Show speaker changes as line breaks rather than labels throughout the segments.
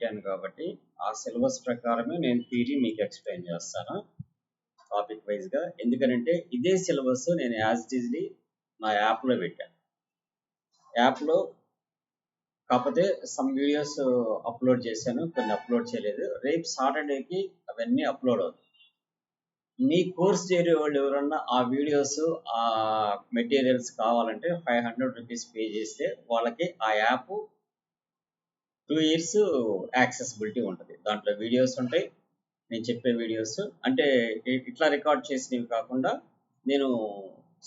పెట్టాను కాబట్టి ఆ సిలబస్ ప్రకారమే నేను థియరీ మీకు ఎక్స్ప్లెయిన్ చేస్తాను టాపిక్ వైజ్గా. ఎందుకంటే ఇదే సిలబస్ నేను యాజ్ ఇట్ ఈజ్లీ నా యాప్లో పెట్టాను. యాప్లో కాకపోతే సమ్ వీడియోస్ అప్లోడ్ చేశాను, కొన్ని అప్లోడ్ చేయలేదు. రేపు సాటర్డేకి అవన్నీ అప్లోడ్ అవుతాయి. మీ కోర్స్ చేరే వాళ్ళు ఎవరన్నా ఆ వీడియోస్ ఆ మెటీరియల్స్ కావాలంటే 500 రూపీస్ పే చేస్తే వాళ్ళకి ఆ యాప్ 2 years యాక్సెసిబిలిటీ ఉంటుంది. దాంట్లో వీడియోస్ ఉంటాయి, నేను చెప్పే వీడియోస్ అంటే ఇట్లా రికార్డ్ చేసినవి కాకుండా నేను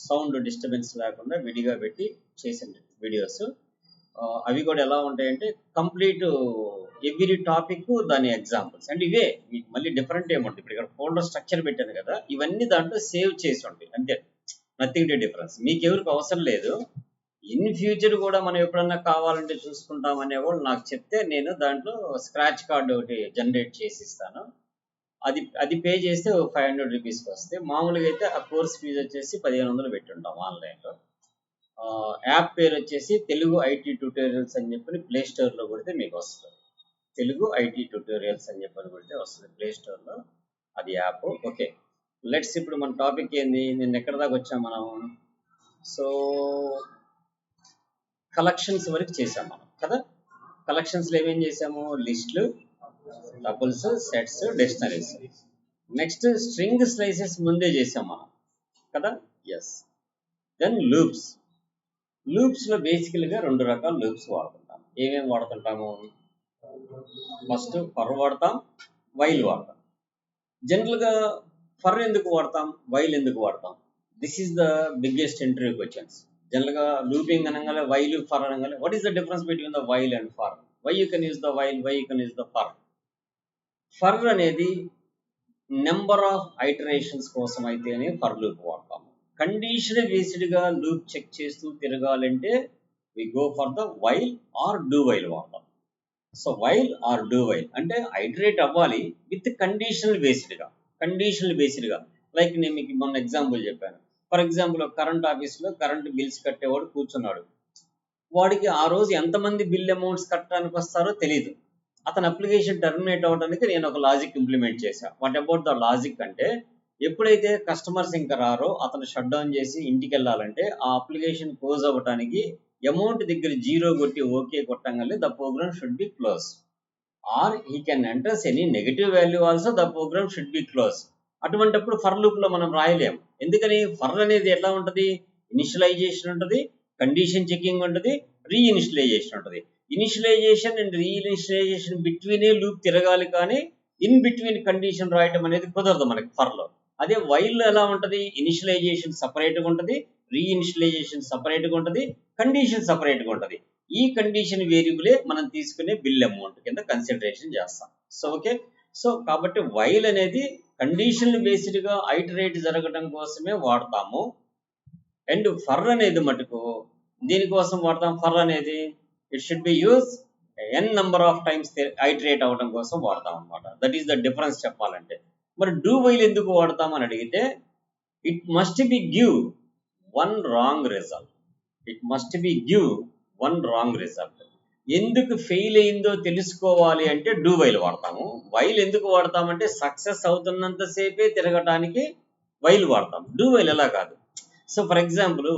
సౌండ్ డిస్టర్బెన్స్ లేకుండా విడిగా పెట్టి చేసిన వీడియోస్. అవి కూడా ఎలా ఉంటాయంటే కంప్లీట్ ఎవ్రీ టాపిక్ దాని ఎగ్జాంపుల్స్ అంటే ఇవే, మీకు మళ్ళీ డిఫరెంట్ ఏముంటుంది. ఇప్పుడు ఇక్కడ ఫోల్డర్ స్ట్రక్చర్ పెట్టాను కదా, ఇవన్నీ దాంట్లో సేవ్ చేసి ఉంటాయి అంతే, నథింగ్ టు డిఫరెన్స్. మీకు ఎవరికి అవసరం లేదు. ఇన్ ఫ్యూచర్ కూడా మనం ఎప్పుడన్నా కావాలంటే చూసుకుంటాం అనేవాళ్ళు నాకు చెప్తే నేను దాంట్లో స్క్రాచ్ కార్డ్ ఒకటి జనరేట్ చేసి ఇస్తాను. అది పే చేస్తే 500 రూపీస్కి వస్తే, మామూలుగా అయితే ఆ కోర్స్ ఫీజు వచ్చేసి 1500 పెట్టుంటాం ఆన్లైన్లో. యాప్ పేరు వచ్చేసి తెలుగు ఐటీ ట్యూటోరియల్స్ అని చెప్పి ప్లే స్టోర్లో కొడితే మీకు వస్తుంది. తెలుగు ఐటీ ట్యూటోరియల్స్ అని చెప్పని కొడితే వస్తుంది ప్లే స్టోర్లో, అది యాప్. ఓకే, లెట్స్ ఇప్పుడు మన టాపిక్ ఏంది, నిన్న ఎక్కడ దాకా వచ్చాం మనం. సో కలెక్షన్స్ వరకు చేసాం మనం కదా. కలెక్షన్స్లో ఏమేం చేసాము, లిస్టులు, tuples, sets, dictionaries. Next string slices ముందే చేసాం మనం కదా. ఎస్. Then loops. లూప్స్లో బేసికల్గా 2 రకాల లూప్స్ వాడుతుంటాం. ఏమేమి వాడుతుంటాము, ఫస్ట్ ఫర్ వాడతాం, వైల్ వాడతాం. జనరల్గా ఫర్ ఎందుకు వాడతాం, వైల్ ఎందుకు వాడతాం, this is the biggest interview questions. జనరల్గా లూపింగ్ అనగానే వైల్, ఫర్ అనగానే what is the difference between the while and for, why you can use the while, why you can use the for. For అనేది number of iterations కోసం అయితేనే for loop వాడతాము. Condition బేస్డ్గా loop check చేస్తూ తిరగాలంటే we go for the while or do while వాడతాం. So while or do while అంటే iterate అవ్వాలి విత్ కండిషనల్ బేస్డ్గా. లైక్ నేను మీకు మొన్న ఎగ్జాంపుల్ చెప్పాను. ఫర్ ఎగ్జాంపుల్ కరెంట్ ఆఫీస్లో కరెంట్ బిల్స్ కట్టేవాడు కూర్చున్నాడు. వాడికి ఆ రోజు ఎంతమంది బిల్ అమౌంట్స్ కట్టడానికి వస్తారో తెలియదు. అతని అప్లికేషన్ టర్మినేట్ అవ్వడానికి నేను ఒక లాజిక్ ఇంప్లిమెంట్ చేశాను. వాట్ అబౌట్ ద లాజిక్ అంటే, ఎప్పుడైతే కస్టమర్స్ ఇంకా రారో అతను షట్ డౌన్ చేసి ఇంటికి వెళ్ళాలంటే ఆ అప్లికేషన్ క్లోజ్ అవ్వడానికి అమౌంట్ దగ్గర 0 కొట్టి ఓకే కొట్టంగానే the program should be close. Or he can enters any negative value also the program should be close. అటువంటిప్పుడు ఫర్ లూప్ లో మనం రాయలేము. ఎందుకని, ఫర్ అనేది ఎట్లా ఉంటుంది, ఇనిషియలైజేషన్ ఉంటుంది, కండిషన్ చెకింగ్ ఉంటుంది, రీఇనిషియలైజేషన్ ఉంటుంది. ఇనిషియలైజేషన్ అండ్ రీఇనిషియలైజేషన్ బిట్వీనే లూప్ తిరగాలి, కానీ ఇన్ బిట్వీన్ కండిషన్ రాయటం అనేది కుదరదు మనకి ఫర్లో. అదే వైల్లో ఎలా ఉంటుంది, ఇనిషియలైజేషన్ సపరేట్గా ఉంటుంది, రీఇనిషియలైజేషన్ సపరేట్గా ఉంటుంది, కండిషన్ సపరేట్గా ఉంటుంది. ఈ కండిషన్ వేరియబులే మనం తీసుకునే బిల్ అమౌంట్ కింద కన్సిడరేషన్ చేస్తాం. సో ఓకే, సో కాబట్టి వైల్ అనేది కండిషన్ బేస్డ్గా ఐటరేట్ జరగడం కోసమే వాడతాము. అండ్ ఫర్ అనేది మటుకు దీనికోసం వాడతాం. ఫర్ అనేది it should be use N number of times iterate అవ్వడం కోసం వాడతాం అనమాట. దట్ ఈస్ ద డిఫరెన్స్ చెప్పాలంటే. మరి డూ వైల్ ఎందుకు వాడతామని అడిగితే, it must be give one wrong result. ఎందుకు ఫెయిల్ అయిందో తెలుసుకోవాలి అంటే డూ వైల్ వాడతాము. వైల్ ఎందుకు వాడతామంటే సక్సెస్ అవుతున్నంతసేపే తిరగటానికి వైల్ వాడతాం. డూ వైల్ ఎలా కాదు. సో ఫర్ ఎగ్జాంపుల్,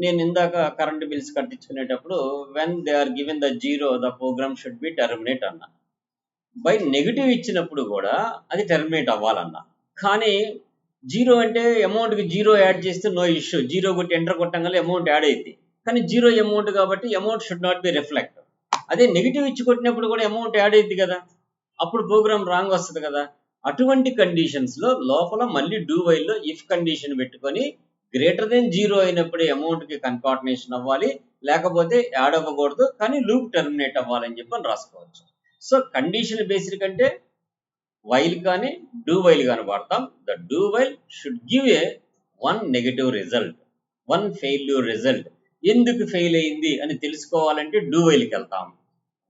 నేను ఇందాక కరెంట్ బిల్స్ కట్టించుకునేటప్పుడు when they are given the 0 the program should be terminate అన్నా. బై నెగిటివ్ ఇచ్చినప్పుడు కూడా అది టర్మినేట్ అవ్వాలన్నా. కానీ 0 అంటే అమౌంట్కి 0 యాడ్ చేస్తే నో ఇష్యూ, 0 కొట్టి ఎంటర్ కొట్టంగానే అమౌంట్ యాడ్ అయింది. కానీ 0 అమౌంట్ కాబట్టి amount should not B reflect. అదే నెగిటివ్ ఇచ్చి కొట్టినప్పుడు కూడా అమౌంట్ యాడ్ అయింది కదా, అప్పుడు ప్రోగ్రామ్ రాంగ్ వస్తుంది కదా. అటువంటి కండిషన్స్లో లోపల మళ్ళీ డూ వైల్లో ఇఫ్ కండిషన్ పెట్టుకొని గ్రేటర్ దెన్ 0 అయినప్పుడే అమౌంట్కి కన్కార్డినేషన్ అవ్వాలి, లేకపోతే యాడ్ అవ్వకూడదు, కానీ లూప్ టర్మినేట్ అవ్వాలని చెప్పని రాసుకోవచ్చు. సో కండిషన్ బేస్డ్ కంటే వైల్ కానీ డూ వైల్ కానీ వాడతాం. The do while should give a one negative result, one failure result. ఎందుకు ఫెయిల్ అయింది అని తెలుసుకోవాలంటే డూ వైల్కి వెళ్తాం.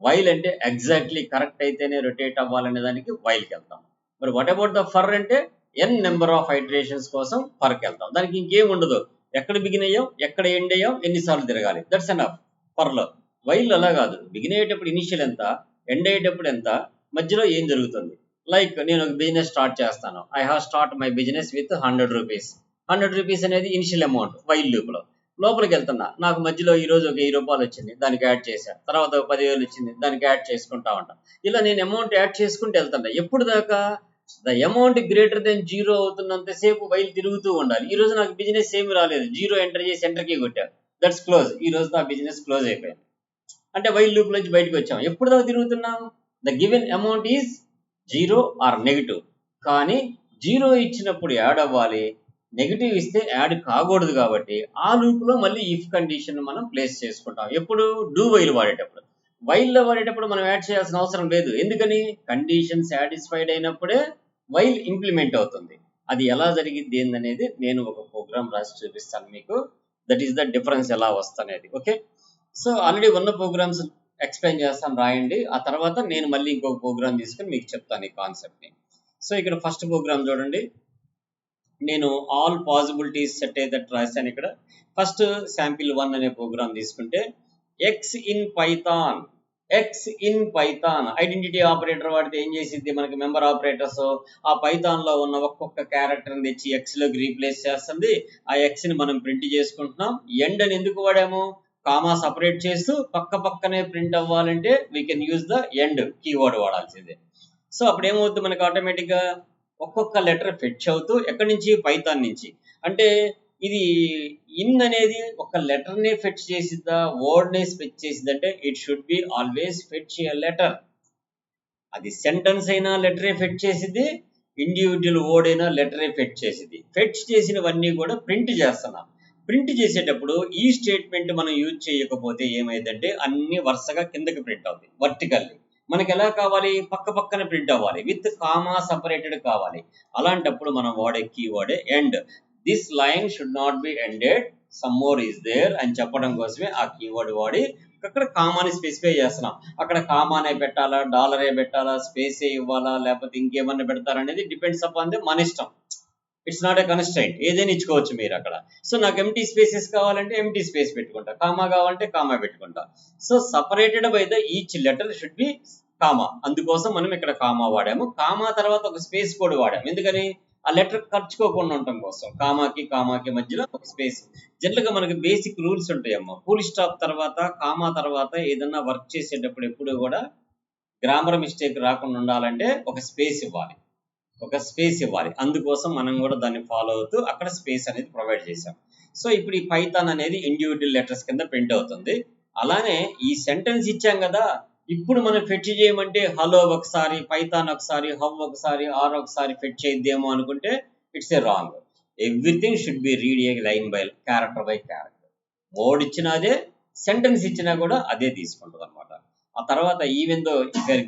వైల్ అంటే ఎగ్జాక్ట్లీ కరెక్ట్ అయితేనే రొటేట్ అవ్వాలనే దానికి వైల్కి వెళ్తాం. మరి వాట్ అబౌట్ ద ఫర్ అంటే ఎన్ నెంబర్ ఆఫ్ ఐటరేషన్స్ కోసం ఫర్కి వెళ్తాం. దానికి ఇంకేం ఉండదు, ఎక్కడ బిగిన్ అయ్యాం, ఎక్కడ ఎండ్ అయ్యాం, ఎన్నిసార్లు తిరగాలి, దట్స్ ఎనఫ్ ఫర్లో. వైల్ అలా కాదు, బిగిన్ అయ్యేటప్పుడు ఇనిషియల్ ఎంత, ఎండ్ అయ్యేటప్పుడు ఎంత, మధ్యలో ఏం జరుగుతుంది. లైక్ నేను ఒక బిజినెస్ స్టార్ట్ చేస్తాను. I have start my business with 100 rupees. 100 rupees అనేది ఇనిషియల్ అమౌంట్ వైల్ లూప్లో. లోపలికి వెళ్తున్నా, నాకు మధ్యలో ఈ రోజు ఒక 1000 రూపాయలు వచ్చింది, దానికి యాడ్ చేశాను. తర్వాత ఒక 10,000 వచ్చింది, దానికి యాడ్ చేసుకుంటా ఉంటా. ఇలా నేను అమౌంట్ యాడ్ చేసుకుంటూ వెళ్తాను. ఎప్పుడు దాకా ద అమౌంట్ గ్రేటర్ దెన్ 0 అవుతున్నంతసేపు వైల్ తిరుగుతూ ఉండాలి. ఈ రోజు నాకు బిజినెస్ ఏమి రాలేదు, 0 ఎంటర్ చేసి ఎంటర్ కీ కొట్టాను, దట్స్ క్లోజ్. ఈ రోజు నా బిజినెస్ క్లోజ్ అయిపోయింది. అంటే వైల్ లూప్ నుంచి బయటకు వచ్చాం. ఎప్పుడు దాకా తిరుగుతున్నాం? The given amount is 0 or negative. కానీ 0 ఇచ్చినప్పుడు యాడ్ అవ్వాలి, నెగిటివ్ ఇస్తే యాడ్ కాకూడదు. కాబట్టి ఆ లూప్లో మళ్ళీ ఇఫ్ కండిషన్ మనం ప్లేస్ చేసుకుంటాం. ఎప్పుడు? డూ వైల్ వాడేటప్పుడు. వైల్లో వాడేటప్పుడు మనం యాడ్ చేయాల్సిన అవసరం లేదు. ఎందుకని? కండిషన్ సాటిస్ఫైడ్ అయినప్పుడే వైల్ ఇంప్లిమెంట్ అవుతుంది. అది ఎలా జరిగింది ఏందనేది నేను ఒక ప్రోగ్రామ్ రాసి చూపిస్తాను మీకు. దట్ ఈస్ ద డిఫరెన్స్ ఎలా వస్తనేది. ఓకే, సో ఆల్రెడీ ఉన్న ప్రోగ్రామ్స్ ఎక్స్ప్లెయిన్ చేస్తాను, రాయండి. ఆ తర్వాత నేను మళ్ళీ ఇంకొక ప్రోగ్రామ్ తీసుకుని మీకు చెప్తాను ఈ కాన్సెప్ట్ని. సో ఇక్కడ ఫస్ట్ ప్రోగ్రామ్ చూడండి. నేను ఆల్ పాసిబిలిటీస్ సెట్ అయ్యేటట్టు రాశాను. ఇక్కడ ఫస్ట్ శాంపిల్ 1 అనే ప్రోగ్రామ్ తీసుకుంటే X in Python identity operator వాడితే ఏం చేసిద్ది? మనకి మెంబర్ ఆపరేటర్స్ ఆ పైథాన్లో ఉన్న ఒక్కొక్క క్యారెక్టర్ని తెచ్చి ఎక్స్లోకి రీప్లేస్ చేస్తుంది. ఆ ఎక్స్ని మనం ప్రింట్ చేసుకుంటున్నాం. ఎండ్ అని ఎందుకు వాడాము? కామా సపరేట్ చేస్తూ పక్క పక్కనే ప్రింట్ అవ్వాలంటే we can use the end keyword వాడాల్సిందే. సో అప్పుడు ఏమవుతుంది మనకి? ఆటోమేటిక్గా ఒక్కొక్క లెటర్ ఫెచ్ అవుతూ ఎక్కడి నుంచి? పైథాన్ నుంచి. అంటే ఇది ఇన్ అనేది ఒక లెటర్నే ఫెచ్ చేసిద్దా, వర్డ్నే ఫెచ్ చేసిద్దా అంటే it should be always fetch a letter. అది సెంటెన్స్ అయినా లెటరే ఫెచ్ చేసిద్ది, ఇండివిజువల్ వర్డ్ అయినా లెటరే ఫెచ్ చేసిద్ది. ఫెచ్ చేసినవన్నీ కూడా ప్రింట్ చేస్తున్నాం. ప్రింట్ చేసేటప్పుడు ఈ స్టేట్మెంట్ మనం యూజ్ చేయకపోతే ఏమైందంటే అన్ని వరుసగా కిందకి ప్రింట్ అవుతాయి వర్టికల్లీ. మనకి ఎలా కావాలి? పక్క పక్కన ప్రింట్ అవ్వాలి, విత్ కామా సపరేటెడ్ కావాలి. అలాంటప్పుడు మనం వాడే కీవర్డే end. This line should not be ended, some more is there అని చెప్పడం కోసమే ఆ కీవర్డ్ వాడి అక్కడ కామాని స్పెసిఫై చేస్తున్నాం. అక్కడ కామానే పెట్టాలా, డాలరే పెట్టాలా, స్పేసే ఇవ్వాలా, లేకపోతే ఇంకేమన్నా పెడతారనేది డిపెండ్స్ అపాన్ ది మన ఇష్టం. ఇట్స్ నాట్ ఏ కన్స్ట్రైంట్, ఏదైనా ఇచ్చుకోవచ్చు మీరు అక్కడ. సో నాకు ఎంటీ స్పేసెస్ కావాలంటే ఎంటీ స్పేస్ పెట్టుకుంటా, కామా కావాలంటే కామా పెట్టుకుంటా. So separated by the each letter should be comma. అందుకోసం మనం ఇక్కడ కామా వాడాము. కామా తర్వాత ఒక స్పేస్ కూడా వాడాము. ఎందుకని? ఆ లెటర్ ఖర్చుకోకుండా ఉండటం కోసం. కామాకి మధ్యలో ఒక స్పేస్. జనరల్గా మనకి బేసిక్ రూల్స్ ఉంటాయమ్మా. ఫుల్ స్టాప్ తర్వాత కామా తర్వాత ఏదన్నా వర్క్ చేసేటప్పుడు ఎప్పుడు కూడా గ్రామర్ మిస్టేక్ రాకుండా ఉండాలంటే ఒక స్పేస్ ఇవ్వాలి. అందుకోసం మనం కూడా దాన్ని ఫాలో అవుతూ అక్కడ స్పేస్ అనేది ప్రొవైడ్ చేసాం. సో ఇప్పుడు ఈ పైథాన్ అనేది ఇండివిజువల్ లెటర్స్ కింద ప్రింట్ అవుతుంది. అలానే ఈ సెంటెన్స్ ఇచ్చాం కదా, ఇప్పుడు మనం ఫెచ్ చేయమంటే హలో ఒకసారి, పైథాన్ ఒకసారి, హౌ ఒకసారి, ఆర్ ఒకసారి ఫెచ్ చేద్దాము అనుకుంటే it's a wrong. Everything should B read A line by character by character. Word ఇచ్చినా అదే, సెంటెన్స్ ఇచ్చినా కూడా అదే తీసుకుంటుంది అనమాట. ఆ తర్వాత even though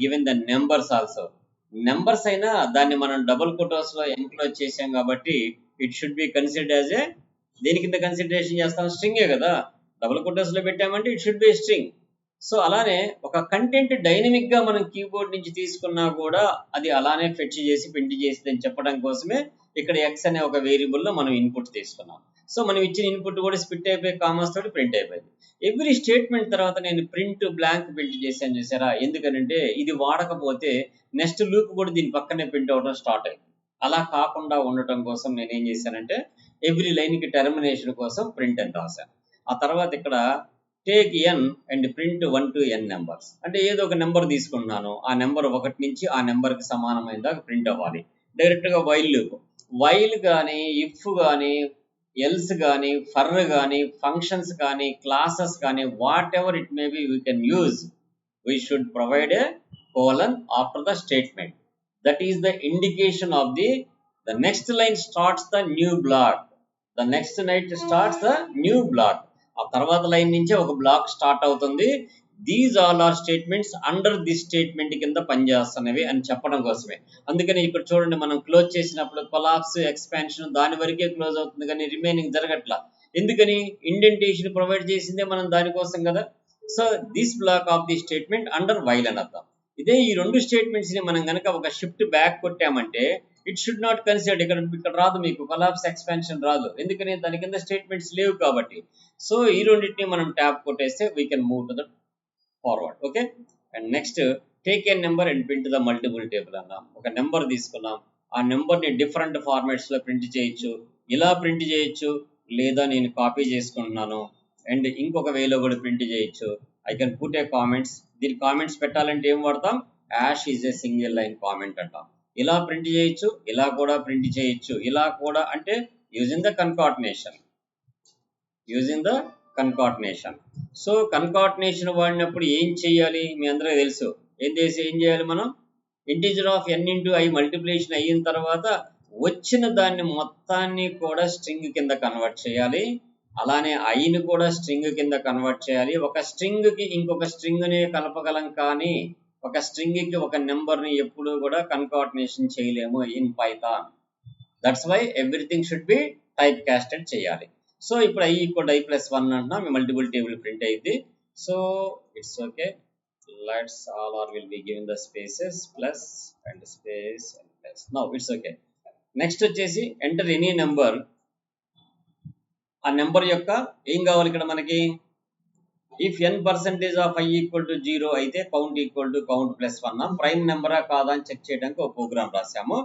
given the numbers also, numbers అయినా దాన్ని మనం డబుల్ కోటోస్ లో ఎంక్లోజ్ చేసాం కాబట్టి it should be considered as a, దేని కింద కన్సిడరేషన్ చేస్తాం? స్ట్రింగే కదా. డబుల్ కోటోస్ లో పెట్టామంటే it should B string. So అలానే ఒక కంటెంట్ డైనమిక్ గా మనం కీబోర్డ్ నుంచి తీసుకున్నా కూడా అది అలానే ఫెచ్ చేసి ప్రింట్ చేసింది అని చెప్పడం కోసమే ఇక్కడ ఎక్స్ అనే ఒక వేరియబుల్ లో మనం ఇన్పుట్ తీసుకున్నాం. సో మనం ఇచ్చిన ఇన్పుట్ కూడా స్ప్లిట్ అయిపోయి కామర్స్ తోటి ప్రింట్ అయిపోయింది. ఎవ్రీ స్టేట్మెంట్ తర్వాత నేను ప్రింట్ బ్లాంక్ ప్రింట్ చేశాను చూసారా? ఎందుకనంటే ఇది వాడకపోతే నెక్స్ట్ లూప్ కూడా దీని పక్కనే ప్రింట్ అవడం స్టార్ట్ అయింది. అలా కాకుండా ఉండటం కోసం నేను ఏం చేశానంటే ఎవ్రీ లైన్ కి టెర్మినేషన్ కోసం ప్రింట్ అని రాశాను. ఆ తర్వాత ఇక్కడ take N and print 1 to n numbers. అంటే ఏదో ఒక నెంబర్ తీసుకున్నాను, ఆ నెంబర్ 1 నుంచి ఆ నెంబర్కి సమానమైన దాకా ప్రింట్ అవ్వాలి. డైరెక్ట్గా వైల్ లూప్, వైల్ కానీ, ఇఫ్ కానీ, ఎల్స్ కానీ, ఫర్ కానీ, ఫంక్షన్స్ కానీ, క్లాసెస్ కానీ, what ever it may be we can use. We should provide a colon after the statement. That is the indication of the next line starts the new block. The next line starts the new block. ఆ తర్వాత line నుంచే ఒక block start అవుతుంది. These all are statements under this statement కింద పనిచేస్తున్నవి అని చెప్పడం కోసమే. అందుకని ఇక్కడ చూడండి, మనం క్లోజ్ చేసినప్పుడు కొలాప్స్, ఎక్స్పాన్షన్ దాని వరకే క్లోజ్ అవుతుంది కానీ రిమైనింగ్ జరగట్లా. ఎందుకని? ఇండెంటేషన్ ప్రొవైడ్ చేసిందే మనం దానికోసం కదా. So this black of the statement under while అని అర్థం. ఇదే ఈ రెండు స్టేట్మెంట్స్ ని మనం కనుక ఒక షిఫ్ట్ బ్యాక్ కొట్టామంటే ఇట్ షుడ్ నాట్ కన్సిడర్. ఇక్కడ రాదు, మీకు కొలాప్స్, ఎక్స్పాన్షన్ రాదు. ఎందుకని? దాని కింద స్టేట్మెంట్స్ లేవు కాబట్టి. సో ఈ రెండింటిని మనం ట్యాప్ కొట్టేస్తే we can move to the forward. Okay, and next take a number and print the multiple table అన్నాం. ఒక నెంబర్ తీసుకున్నాం, ఆ నెంబర్ని డిఫరెంట్ ఫార్మాట్స్లో ప్రింట్ చేయొచ్చు. ఇలా ప్రింట్ చేయొచ్చు, లేదా నేను కాపీ చేసుకుంటున్నాను అండ్ ఇంకొక వేలో కూడా ప్రింట్ చేయొచ్చు. I can put a comments. దీని కామెంట్స్ పెట్టాలంటే ఏం వాడతాం? Hash is a single line comment అంటాం. ఇలా ప్రింట్ చేయొచ్చు, ఇలా కూడా ప్రింట్ చేయొచ్చు. ఇలా కూడా అంటే యూజింగ్ ద కన్కార్డినేషన్. సో కన్కార్డినేషన్ వాడినప్పుడు ఏం చేయాలి మీ అందరికీ తెలుసు. ఏం చేయాలి మనం? Integer of n into i multiplication అయిన తర్వాత వచ్చిన దాన్ని మొత్తాన్ని కూడా స్ట్రింగ్ కింద కన్వర్ట్ చేయాలి. అలానే ఐని కూడా స్ట్రింగ్ కింద కన్వర్ట్ చేయాలి. ఒక స్ట్రింగ్ కి ఇంకొక స్ట్రింగ్ని కలపగలం, కానీ ఒక స్ట్రింగ్ కి ఒక నెంబర్ని ఎప్పుడు కూడా కన్కార్డినేషన్ చేయలేము in Python. That's why everything should be type casted చేయాలి. సో ఇప్పుడు i ఈక్వల్ i ప్లస్ 1 అంటున్నా, మీ మల్టిపుల్ టేబుల్ ప్రింట్ అయింది. So it's okay. Let's all are will be giving the spaces plus and space and plus. Now it's okay. Next వచ్చేసి enter any number. ఆ number యొక్క ఏం కావాలి ఇక్కడ మనకి? If n% of i equal to 0 అయితే count equal to count plus 1. Prime నెంబరా కాదా అని చెక్ చేయడానికి ఒక ప్రోగ్రామ్ రాసాము.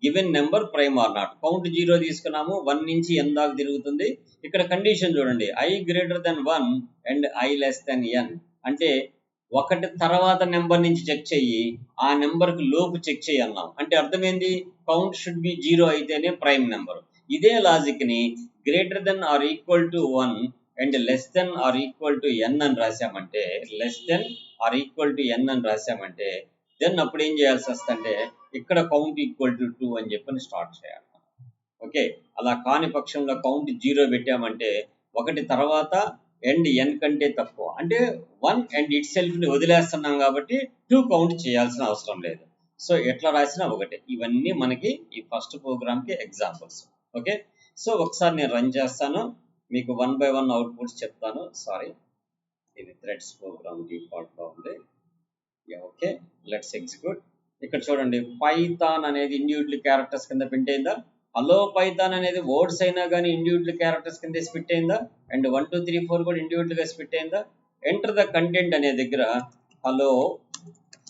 Given number prime or not. Count 0 తీసుకున్నాము, 1 నుంచి n దాకా తిరుగుతుంది. ఇక్కడ కండిషన్ చూడండి, i greater than 1 and i less than n. అంటే ఒకటి తర్వాత నెంబర్ నుంచి చెక్ చెయ్యి, ఆ నెంబర్కి లోపు చెక్ చేయి అన్నాం. అంటే అర్థమైంది, కౌంట్ షుడ్ బి 0 అయితేనే ప్రైమ్ నెంబర్. ఇదే లాజిక్ ని greater than or equal to 1 and less than or equal to n అని రాసామంటే, దెన్ అప్పుడు ఏం చేయాల్సి వస్తుందంటే ఇక్కడ కౌంట్ ఈక్వల్ టు 2 అని చెప్పని స్టార్ట్ చేయాలి. ఓకే, అలా కాని పక్షంలో కౌంట్ 0 పెట్టామంటే ఒకటి తర్వాత అండ్ n కంటే తక్కువ, అంటే 1 అండ్ ఇట్ సెల్ఫ్ని వదిలేస్తున్నాం కాబట్టి 2 కౌంట్ చేయాల్సిన అవసరం లేదు. సో ఎట్లా రాసినా ఒకటే. ఇవన్నీ మనకి ఈ ఫస్ట్ ప్రోగ్రామ్కి ఎగ్జాంపుల్స్. ఓకే, సో ఒకసారి నేను రన్ చేస్తాను, మీకు 1 by 1 అవుట్పుట్స్ చెప్తాను. సారీ, ఇది థ్రెడ్స్ ప్రోగ్రామ్ డిఫాల్ట్గా ఉంది. Okay, let's execute. ఇక్కడ చూడండి, పైథాన్ అనేది ఇండివిజువల్ క్యారెక్టర్స్ కింద ప్రింట్ అయిందా? హలో పైథాన్ అనేది వర్డ్స్ అయినా కానీ ఇండివిజువల్ క్యారెక్టర్స్ కింద స్ప్లిట్ అయిందా? అండ్ 1 2 3 4 కూడా ఇండివిజువల్గా స్ప్లిట్ అయిందా? ఎంటర్ ద కంటెంట్ అనే దగ్గర హలో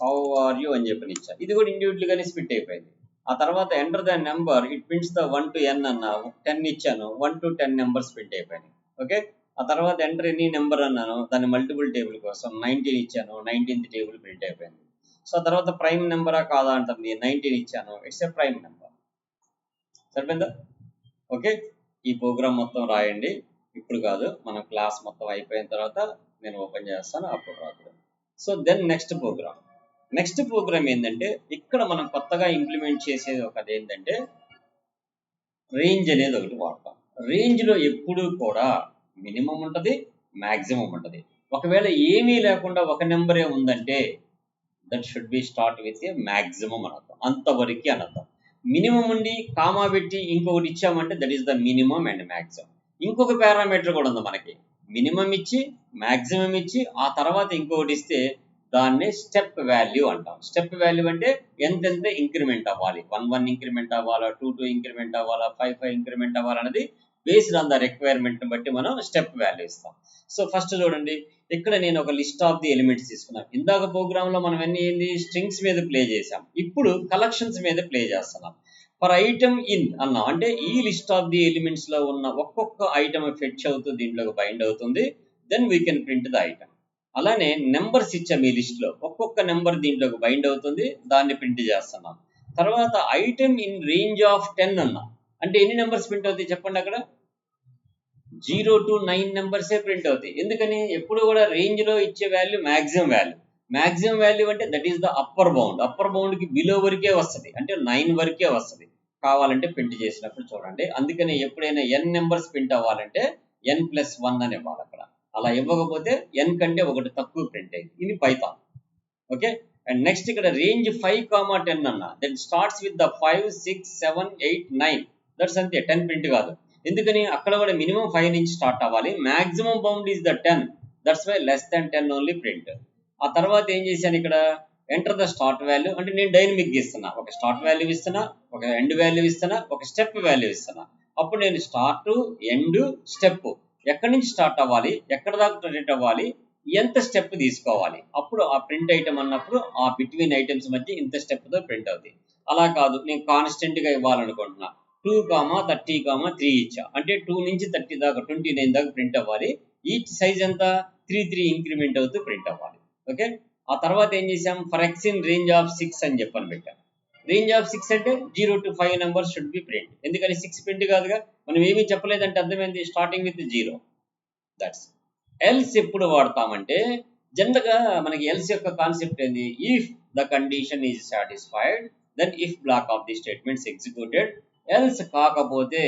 హౌ ఆర్ యూ అని చెప్పని ఇచ్చా, ఇది కూడా ఇండివిజువల్గానే స్ప్లిట్ అయిపోయింది. ఆ తర్వాత enter the number, it prints the 1 to n అన్నా, 10 ఇచ్చాను, 1 to 10 నెంబర్స్ ప్రింట్ అయిపోయినాయి. ఓకే, ఆ తర్వాత ఎంటర్ ఎనీ నెంబర్ అన్నాను, దాని మల్టిపుల్ టేబుల్ కోసం 19 ఇచ్చాను, 19th టేబుల్ ప్రింట్ అయిపోయింది. సో తర్వాత ప్రైమ్ నెంబరా కాదా అంటుంది, 19 ఇచ్చాను, ఇట్స్ ఏ ప్రైమ్ నెంబర్. సరిపోయిందా? ఓకే, ఈ ప్రోగ్రామ్ మొత్తం రాయండి. ఇప్పుడు కాదు, మన క్లాస్ మొత్తం అయిపోయిన తర్వాత నేను ఓపెన్ చేస్తాను, అప్పుడు రాదు. సో దెన్ నెక్స్ట్ ప్రోగ్రామ్ ఏంటంటే, ఇక్కడ మనం కొత్తగా ఇంప్లిమెంట్ చేసేది ఒకటి ఏంటంటే రేంజ్ అనేది ఒకటి వాడతాం. రేంజ్లో ఎప్పుడు కూడా మినిమం ఉంటుంది, మ్యాక్సిమం ఉంటుంది. ఒకవేళ ఏమీ లేకుండా ఒక నెంబరే ఉందంటే that should be start with a maximum అనర్థం, అంతవరకు అనర్థం. మినిమం ఉండి కామా పెట్టి ఇంకొకటి ఇచ్చామంటే that is the minimum and maximum. ఇంకొక పారామీటర్ కూడా ఉంది మనకి, మినిమం ఇచ్చి మ్యాక్సిమం ఇచ్చి ఆ తర్వాత ఇంకొకటి ఇస్తే దాన్ని స్టెప్ వాల్యూ అంటాం. స్టెప్ వాల్యూ అంటే ఎంతెంత ఇంక్రిమెంట్ అవ్వాలి, 1 1 ఇంక్రిమెంట్ అవ్వాలా, 2 2 ఇంక్రిమెంట్ అవ్వాలా, 5 5 ఇంక్రిమెంట్ అవ్వాలనేది బేస్డ్ ఆన్ ద రిక్వైర్మెంట్ బట్టి మనం స్టెప్ వాల్యూ ఇస్తాం. సో ఫస్ట్ చూడండి, ఇక్కడ నేను ఒక లిస్ట్ ఆఫ్ ది ఎలిమెంట్స్ తీసుకున్నాను. ఇందాక ప్రోగ్రామ్లో మనం అన్ని ఏంది స్ట్రింగ్స్ మీద ప్లే చేసాం, ఇప్పుడు కలెక్షన్స్ మీద ప్లే చేస్తున్నాం. ఫర్ ఐటమ్ ఇన్ అన్నాం అంటే ఈ లిస్ట్ ఆఫ్ ది ఎలిమెంట్స్లో ఉన్న ఒక్కొక్క ఐటమ్ ఫెచ్ అవుతూ దీంట్లోకి బైండ్ అవుతుంది. Then we can print the item. అలానే నెంబర్స్ ఇచ్చాం ఈ లిస్ట్లో, ఒక్కొక్క నెంబర్ దీంట్లోకి బైండ్ అవుతుంది, దాన్ని ప్రింట్ చేస్తున్నాం. తర్వాత ఐటమ్ ఇన్ రేంజ్ ఆఫ్ 10 అన్నాం అంటే ఎన్ని నెంబర్స్ ప్రింట్ అవుతాయి చెప్పండి? అక్కడ 0 to 9 నెంబర్సే ప్రింట్ అవుతాయి. ఎందుకని? ఎప్పుడు కూడా రేంజ్లో ఇచ్చే వాల్యూ మ్యాక్సిమం వాల్యూ అంటే దట్ ఈస్ ద అప్పర్ బౌండ్కి బిలో వరకే వస్తుంది, అంటే 9 వరకే వస్తుంది. కావాలంటే ప్రింట్ చేసినప్పుడు చూడండి. అందుకని ఎప్పుడైనా n నెంబర్స్ ప్రింట్ అవ్వాలంటే n+1 అని ఇవ్వాలి అక్కడ. అలా ఇవ్వకపోతే n కంటే ఒకటి తక్కువ ప్రింట్ అయింది. ఇది పైథాన్. ఓకే, అండ్ నెక్స్ట్ ఇక్కడ రేంజ్ 5, 10 అన్న, that starts with the 5 6 7 8 9. That's అంతే, 10 ప్రింట్ కాదు. ఎందుకని? అక్కడ కూడా మినిమం 5 నుంచి స్టార్ట్ అవ్వాలి, maximum bound is the 10. That's why less than 10 only print. ఆ తర్వాత ఏం చేశాను, ఇక్కడ ఎంటర్ ద స్టార్ట్ వాల్యూ అంటే నేను డైనమిక్ ఇస్తున్నా, ఒక స్టార్ట్ వాల్యూ ఇస్తున్నా, ఒక ఎండ్ వాల్యూ ఇస్తున్నా, ఒక స్టెప్ వాల్యూ ఇస్తున్నా. అప్పుడు నేను స్టార్ట్ ఎండ్ స్టెప్ ఎక్కడి నుంచి స్టార్ట్ అవ్వాలి, ఎక్కడ దాకా ప్రింట్ అవ్వాలి, ఎంత స్టెప్ తీసుకోవాలి, అప్పుడు ఆ ప్రింట్ ఐటమ్ అన్నప్పుడు ఆ బిట్వీన్ ఐటమ్స్ మధ్య ఇంత స్టెప్తో ప్రింట్ అవుతుంది. అలా కాదు, నేను కాన్స్టెంట్గా ఇవ్వాలనుకుంటున్నా, 2, 30, 3 ఇచ్చా అంటే 2 నుంచి 30 దాకా 29 దాకా ప్రింట్ అవ్వాలి. ఈచ్ సైజ్ ఎంత 3 ఇంక్రిమెంట్ అవుతూ ప్రింట్ అవ్వాలి. ఓకే, ఆ తర్వాత ఏం చేసాం, for X in range of 6 అని చెప్పని పెట్టాం. రేంజ్ ఆఫ్ 6 అంటే 0 to 5 numbers should be print. ఎందుకని 6 ప్రింట్ కాదుగా, మనం ఏమీ చెప్పలేదంటే అర్థమైంది, స్టార్టింగ్ విత్ 0. దట్స్ ఎల్స్ ఎప్పుడు వాడతామంటే జనరల్గా మనకి ఎల్స్ యొక్క కాన్సెప్ట్ ఏంది, if the condition is satisfied then if block of the statements executed, else కాకపోతే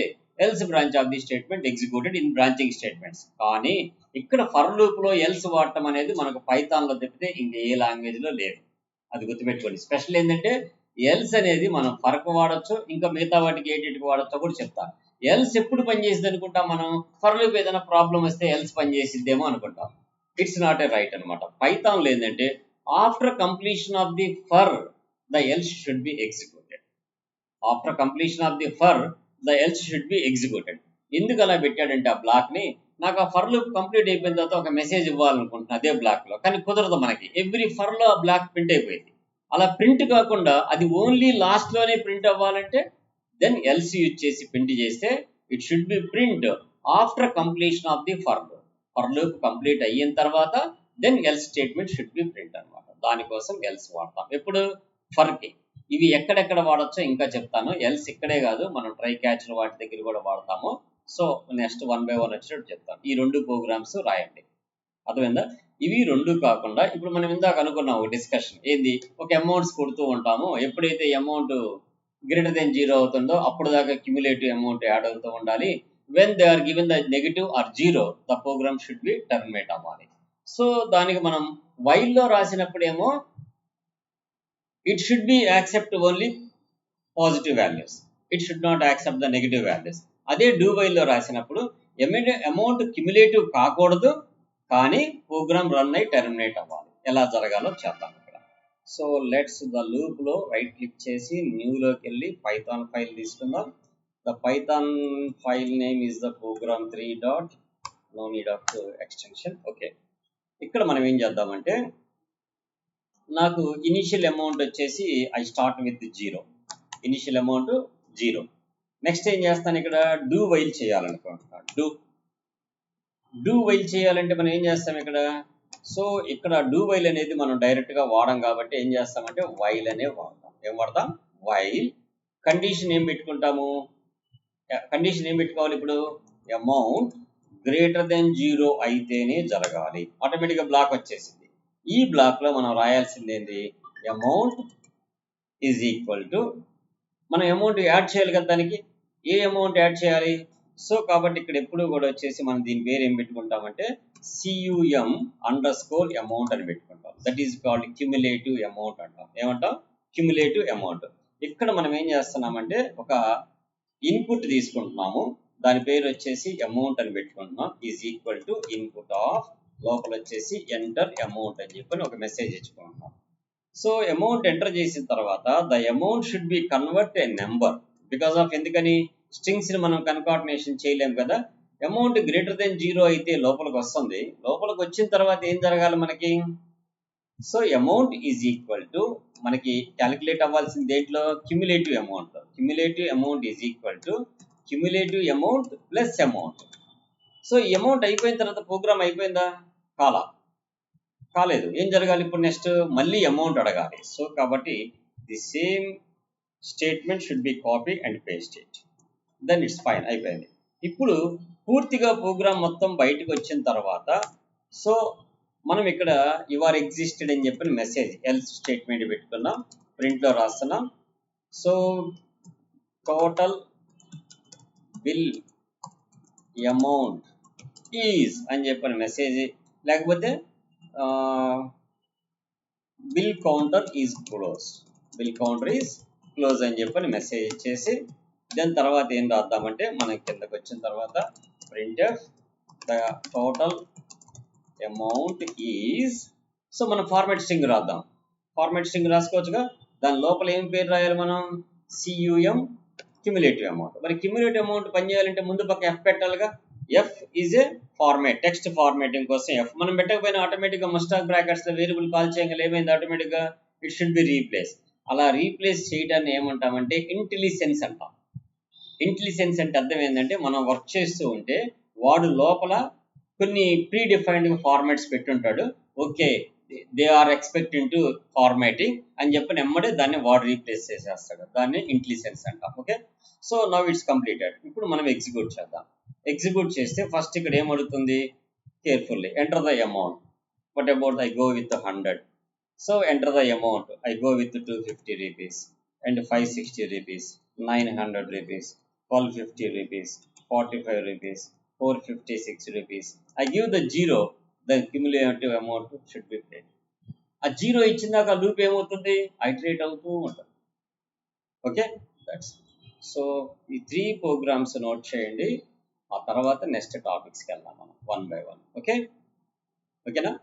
else branch of the statement executed in branching statements. కానీ ఇక్కడ ఫర్ లూప్ లో ఎల్స్ వాడటం అనేది మనకు పైథాన్ లో తప్పితే ఇంక ఏ లాంగ్వేజ్ లో లేదు. అది గుర్తుపెట్టుకోండి. స్పెషల్ ఏంటంటే ఎల్స్ అనేది మనం ఫర్కు వాడచ్చు, ఇంకా మిగతా వాటికి ఏటికి వాడచ్చో కూడా చెప్తాను. ఎల్స్ ఎప్పుడు పనిచేసింది అనుకుంటాం మనం, ఫర్ లూప్ ఏదైనా ప్రాబ్లం వస్తే ఎల్స్ పనిచేసిద్దేమో అనుకుంటాం. ఇట్స్ నాట్ ఏ రైట్ అనమాట. పైథాన్ లో ఏంటంటే after completion of the for the else should be executed. After completion of the for the else should be executed. ఎందుకు అలా పెట్టాడంటే ఆ బ్లాక్ ని, నాకు ఆ ఫర్ లూప్ కంప్లీట్ అయిపోయిన తర్వాత ఒక మెసేజ్ ఇవ్వాలనుకుంటున్నా అదే బ్లాక్ లో, కానీ కుదరదు మనకి. ఎవ్రీ ఫర్ లో ఆ బ్లాక్ ప్రింట్ అయిపోయింది. అలా ప్రింట్ కాకుండా అది ఓన్లీ లాస్ట్ లోనే ప్రింట్ అవ్వాలంటే దెన్ ఎల్స్ యూజ్ చేసి ప్రింట్ చేస్తే it should be print after completion of the for loop. For loop complete అయిన తర్వాత then else statement should be print అనమాట. దానికోసం ఎల్స్ వాడతాం ఎప్పుడు, ఫర్ కి. ఇవి ఎక్కడెక్కడ వాడచ్చో ఇంకా చెప్తాను. ఎల్స్ ఇక్కడే కాదు, మనం ట్రై క్యాచ్ వాటి దగ్గర కూడా వాడతాము. సో నెక్స్ట్ 1 by 1 వచ్చినట్టు చెప్తాను. ఈ 2 ప్రోగ్రామ్స్ రాయండి, అర్థమైందా? ఇవి 2 కాకుండా ఇప్పుడు మనం ఇందాక అనుకున్నాం ఒక డిస్కషన్ ఏంది, ఒక అమౌంట్స్ కొడుతూ ఉంటాము. ఎప్పుడైతే అమౌంట్ గ్రేటర్ దెన్ 0 అవుతుందో అప్పుడు దాకా క్యుములేటివ్ అమౌంట్ యాడ్ అవుతూ ఉండాలి. When they are given the negative or 0 the program should be terminate అవ్వాలి. సో దానికి మనం వైల్ లో రాసినప్పుడేమో it should be accept only positive values, it should not accept the negative values. అదే do while లో రాసినప్పుడు అమౌంట్ క్యుములేటివ్ కాకూడదు, కానీ ప్రోగ్రామ్ రన్ అయి టర్మినేట్ అవ్వాలి. ఎలా జరగాలో చేద్దాం ఇక్కడ. సో లెట్స్ ద లూప్ లో రైట్ క్లిక్ చేసి న్యూ లోకి వెళ్ళి పైథాన్ ఫైల్ తీసుకుందాం. The Python file name is the program3 dot, no need of extension. Okay, ఇక్కడ మనం ఏం చేద్దామంటే నాకు ఇనిషియల్ అమౌంట్ వచ్చేసి I start with 0, initial amount 0. Next ఏం చేస్తాను, ఇక్కడ డూ వైల్ చేయాలనుకుంటున్నాను. డూ వైల్ చేయాలంటే మనం ఏం చేస్తాం ఇక్కడ, సో ఇక్కడ డూ వైల్ అనేది మనం డైరెక్ట్ గా వాడం కాబట్టి ఏం చేస్తామంటే వైల్ అనే వాడతాం. ఏం వాడతాం, వైల్. కండిషన్ ఏం పెట్టుకుంటాము, కండిషన్ ఏం పెట్టుకోవాలి ఇప్పుడు, అమౌంట్ గ్రేటర్ దెన్ 0 అయితేనే జరగాలి. ఆటోమేటిక్గా బ్లాక్ వచ్చేసింది. ఈ బ్లాక్ లో మనం రాయాల్సింది ఏంటి, అమౌంట్ ఈజ్ ఈక్వల్ టు, మనం అమౌంట్ యాడ్ చేయాలి కదా, దానికి ఏ అమౌంట్ యాడ్ చేయాలి. సో కాబట్టి ఇక్కడ ఎప్పుడు కూడా వచ్చేసి మనం దీని పేరు ఏం పెట్టుకుంటామంటే cum_amount అని పెట్టుకుంటాం. That is called cumulative amount అంటాం. ఏమంటాం, క్యుములేటివ్ అమౌంట్. ఇక్కడ మనం ఏం చేస్తున్నామంటే ఒక ఇన్పుట్ తీసుకుంటున్నాము, దాని పేరు వచ్చేసి అమౌంట్ అని పెట్టుకుంటున్నాం. Is equal to input of, లోపల వచ్చేసి ఎంటర్ అమౌంట్ అని చెప్పని ఒక మెసేజ్ ఇచ్చుకుంటున్నాం. సో అమౌంట్ ఎంటర్ చేసిన తర్వాత the amount should be convert A number. Because of ఎందుకని, స్ట్రింగ్స్ ని మనం కన్కార్డినేషన్ చేయలేం కదా. అమౌంట్ గ్రేటర్ దెన్ 0 అయితే లోపలికి వస్తుంది. లోపలికి వచ్చిన తర్వాత ఏం జరగాలి మనకి, so amount is equal to, మనకి క్యాలిక్యులేట్ అవ్వాల్సింది దేంట్లో, cumulative amount. Cumulative amount is equal to cumulative amount plus amount. So ఈ అమౌంట్ అయిపోయిన తర్వాత ప్రోగ్రామ్ అయిపోయిందా, కాలేదు. ఏం జరగాలి ఇప్పుడు, నెక్స్ట్ మళ్ళీ అమౌంట్ అడగాలి. సో కాబట్టి the same statement should be copy and paste it, then it's fine, అయిపోయింది. ఇప్పుడు పూర్తిగా ప్రోగ్రామ్ మొత్తం బయటకు వచ్చిన తర్వాత సో మనం ఇక్కడ యువర్ ఎగ్జిస్టెడ్ అని చెప్పిన మెసేజ్ ఎల్స్ స్టేట్మెంట్ పెట్టుకున్నాం, ప్రింట్ లో రాస్తున్నాం. So total bill amount is అని చెప్పిన మెసేజ్, లేకపోతే bill counter is close, bill counter is close అని చెప్పని మెసేజ్ ఇచ్చేసి దాని తర్వాత ఏం రాద్దామంటే మనకి కిందకి వచ్చిన తర్వాత printf the total amount is, so మనం ఫార్మాట్ స్ట్రింగ్ రాద్దాం. ఫార్మాట్ స్ట్రింగ్ రాసుకోవచ్చుగా, దాని లోపల ఏం పేరు రాయాలి మనం, cum క్యుములేటివ్ అమౌంట్. మరి క్యుములేటివ్ అమౌంట్ పనిచేయాలంటే ముందు పక్క ఎఫ్ పెట్టాలిగా. F is a format, text formatting కోసం ఎఫ్. మనం పెట్టకపోయినా ఆటోమేటిక్గా మస్టాక్ బ్రాకెట్స్లో వేరియబుల్ కాల్ చేయగల ఏమైంది ఆటోమేటిక్గా ఇట్ షుడ్ బి రీప్లేస్. అలా రీప్లేస్ చేయడాన్ని ఏమంటామంటే ఇంటెలిజెన్స్ అంటాం. ఇంటెలిజెన్స్ అంటే అర్థం ఏంటంటే మనం వర్క్ చేస్తూ ఉంటే వాడు లోపల కొన్ని ప్రీ డిఫైన్డ్ ఫార్మాట్స్ పెట్టుంటాడు. Okay they are expecting to formatting అని చెప్పి నెమ్మడే దాన్ని వాడు రీప్లేస్ చేసేస్తాడు. దాన్ని ఇంటెలిజెన్స్ అంటాం. Okay, so now it's completed. ఇప్పుడు మనం ఎగ్జిక్యూట్ చేద్దాం. ఎగ్జిక్యూట్ చేస్తే ఫస్ట్ ఇక్కడ ఏమడుగుతుంది, carefully enter the amount. What about I go with 100. So enter the amount. I go with 250 rupees and 560 rupees, 900 rupees, 1250 rupees, 45 rupees, 456 rupees. I give the zero, the cumulative amount should be paid. ఆ zero ఇచ్చిందాక loop ఏమవుతుంది, iterate అవుతూ ఉంటుంది. Okay, that's. So ఈ 3 programmes note చేయండి. ఆ తర్వాత next టాపిక్స్కి వెళ్దాం మనం 1 by 1. ఓకే, ఓకేనా.